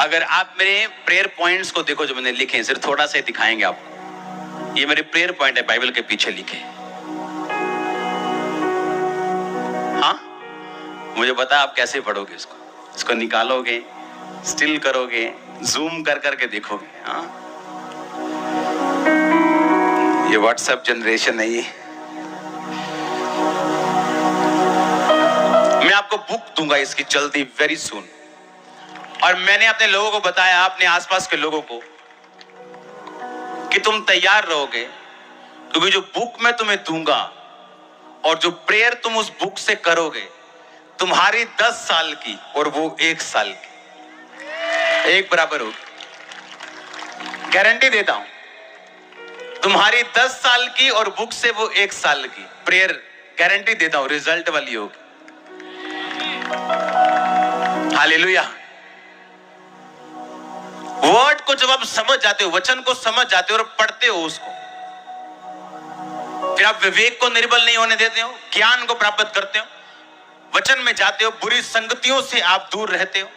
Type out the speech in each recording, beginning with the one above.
अगर आप मेरे प्रेयर पॉइंट्स को देखो जो मैंने लिखे, सिर्फ थोड़ा सा दिखाएंगे आपको। ये मेरे प्रेयर पॉइंट है, बाइबल के पीछे लिखे। हाँ, मुझे पता है आप कैसे पढ़ोगे इसको निकालोगे, स्टिल करोगे, जूम कर करके देखोगे। हाँ, ये व्हाट्सएप जनरेशन है ये। मैं आपको बुक दूंगा इसकी जल्दी, वेरी सून। और मैंने अपने लोगों को बताया, अपने आसपास के लोगों को, कि तुम तैयार रहोगे, क्योंकि जो बुक मैं तुम्हें दूंगा और जो प्रेयर तुम उस बुक से करोगे, तुम्हारी 10 साल की और वो 1 साल की एक बराबर होगी। गारंटी देता हूं, तुम्हारी 10 साल की और बुक से वो 1 साल की प्रेयर, गारंटी देता हूं, रिजल्ट वाली होगी। हालेलुया। वर्ड को जब आप समझ जाते हो, वचन को समझ जाते हो और पढ़ते हो उसको, फिर आप विवेक को निर्बल नहीं होने देते हो, ज्ञान को प्राप्त करते हो, वचन में जाते हो, बुरी संगतियों से आप दूर रहते हो।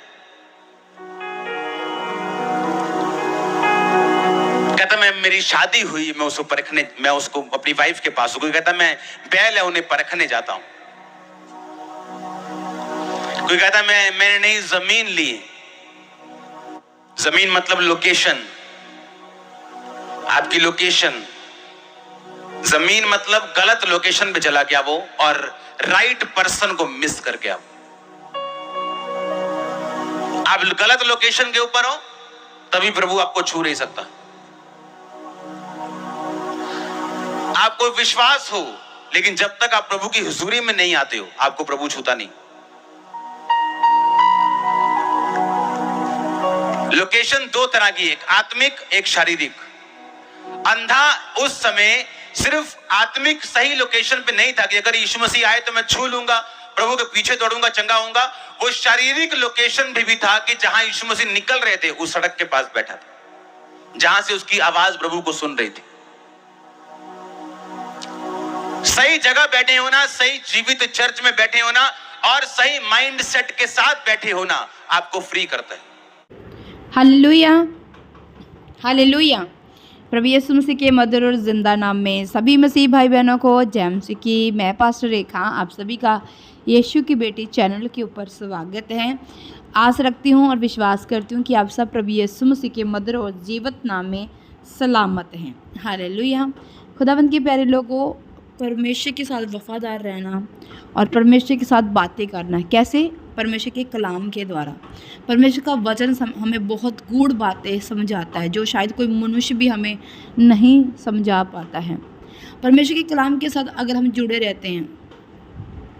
कहता मैं, मेरी शादी हुई, मैं उसको परखने, मैं उसको अपनी वाइफ के पास, कोई कहता मैं बैल है उन्हें परखने जाता हूं, कोई कहता मैंने नई जमीन ली। जमीन मतलब लोकेशन, आपकी लोकेशन। जमीन मतलब गलत लोकेशन पे चला गया वो और राइट पर्सन को मिस कर गया। आप गलत लोकेशन के ऊपर हो तभी प्रभु आपको छू नहीं सकता। आपको विश्वास हो, लेकिन जब तक आप प्रभु की हुजूरी में नहीं आते हो, आपको प्रभु छूता नहीं। लोकेशन 2 तरह की, एक आत्मिक, एक शारीरिक। अंधा उस समय सिर्फ आत्मिक सही लोकेशन पे नहीं था कि अगर यीशु मसीह आए तो मैं छू लूंगा, प्रभु के पीछे दौड़ूंगा, चंगा होऊंगा। वो शारीरिक लोकेशन भी था कि जहां यीशु मसीह निकल रहे थे, उस सड़क के पास बैठा था, जहां से उसकी आवाज प्रभु को सुन रही थी। सही जगह बैठे होना, सही जीवित चर्च में बैठे होना और सही माइंड सेट के साथ बैठे होना आपको फ्री करता है। Hallelujah, hallelujah. प्रभु यीशु मसीह के मधुर और जिंदा नाम में सभी मसीह भाई बहनों को जय मसीह की। मैं पास्टर रेखा आप सभी का यीशु की बेटी चैनल के ऊपर स्वागत है। आस रखती हूँ और विश्वास करती हूँ कि आप सब प्रभु यीशु मसीह के मधुर और जीवित नाम में सलामत हैं। हालेलुया। खुदावंद के प्यारे लोगों, परमेश्वर के साथ वफादार रहना और परमेश्वर के साथ बातें करना। कैसे? परमेश्वर के कलाम के द्वारा। परमेश्वर का वचन हमें बहुत गूढ़ बातें समझाता है, जो शायद कोई मनुष्य भी हमें नहीं समझा पाता है। परमेश्वर के कलाम के साथ अगर हम जुड़े रहते हैं,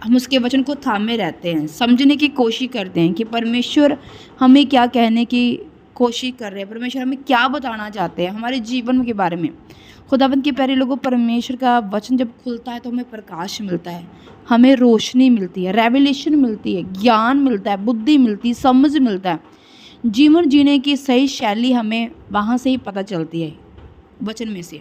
हम उसके वचन को थामे रहते हैं, समझने की कोशिश करते हैं कि परमेश्वर हमें क्या कहने की कोशिश कर रहे हैं, परमेश्वर हमें क्या बताना चाहते हैं हमारे जीवन के बारे में। खुदावंद के प्यारे लोगों, परमेश्वर का वचन जब खुलता है तो हमें प्रकाश मिलता है, हमें रोशनी मिलती है, रेवलेशन मिलती है, ज्ञान मिलता है, बुद्धि मिलती है, समझ मिलता है। जीवन जीने की सही शैली हमें वहाँ से ही पता चलती है, वचन में से।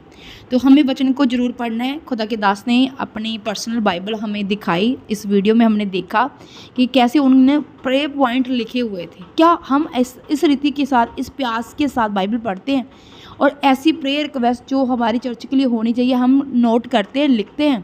तो हमें वचन को जरूर पढ़ना है। खुदा के दास ने अपनी पर्सनल बाइबल हमें दिखाई। इस वीडियो में हमने देखा कि कैसे उन्होंने प्रेयर पॉइंट लिखे हुए थे। क्या हम इस रीति के साथ, इस प्यास के साथ बाइबल पढ़ते हैं और ऐसी प्रेयर रिक्वेस्ट जो हमारी चर्च के लिए होनी चाहिए हम नोट करते हैं, लिखते हैं?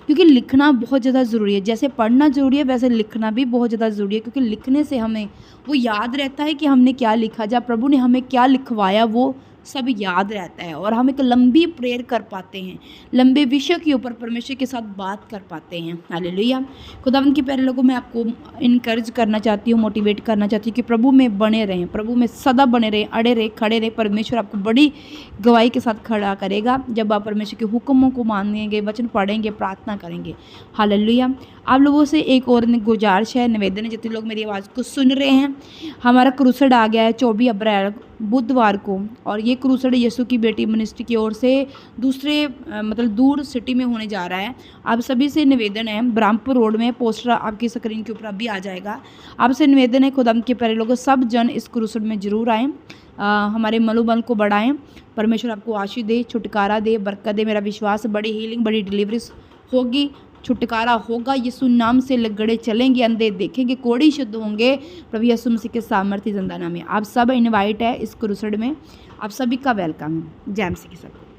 क्योंकि लिखना बहुत ज़्यादा ज़रूरी है। जैसे पढ़ना ज़रूरी है, वैसे लिखना भी बहुत ज़्यादा ज़रूरी है, क्योंकि लिखने से हमें वो याद रहता है कि हमने क्या लिखा, जब प्रभु ने हमें क्या लिखवाया वो सब याद रहता है और हम एक लंबी प्रेयर कर पाते हैं, लंबे विषय के ऊपर परमेश्वर के साथ बात कर पाते हैं। हालेलुया। खुदावंद के प्यारे लोगों, मैं आपको इनकरेज करना चाहती हूँ, मोटिवेट करना चाहती हूँ कि प्रभु में बने रहें, प्रभु में सदा बने रहें, अड़े रहे, खड़े रहे। परमेश्वर आपको बड़ी गवाही के साथ खड़ा करेगा जब आप परमेश्वर के हुक्मों को मानेंगे, वचन पढ़ेंगे, प्रार्थना करेंगे। हालेलुया। आप लोगों से एक और गुजारिश है, निवेदन है, जितने लोग मेरी आवाज़ को सुन रहे हैं, हमारा क्रूसड आ गया है 24 अप्रैल बुधवार को, और ये क्रूसड यीशु की बेटी मिनिस्ट्री की ओर से दूसरे मतलब दूर सिटी में होने जा रहा है। आप सभी से निवेदन है, ब्रह्मपुर रोड में, पोस्टर आपकी स्क्रीन के ऊपर अभी आ जाएगा। आपसे निवेदन है, खुदावंद के प्यारे लोगों, सब जन इस क्रूसड में जरूर आएँ, हमारे मनोबल को बढ़ाएं। परमेश्वर आपको आशीष दे, छुटकारा दे, बरकत दे। मेरा विश्वास है बड़ी हीलिंग, बड़ी डिलीवरी होगी छुटकारा होगा। यीशु नाम से लगड़े चलेंगे, अंधे देखेंगे, कोढ़ी शुद्ध होंगे प्रभु यीशु मसीह के सामर्थ्य जिंदा नाम में। आप सब इनवाइट है इस क्रूसेड में, आप सभी का वेलकम है। जय मसीह की सबको।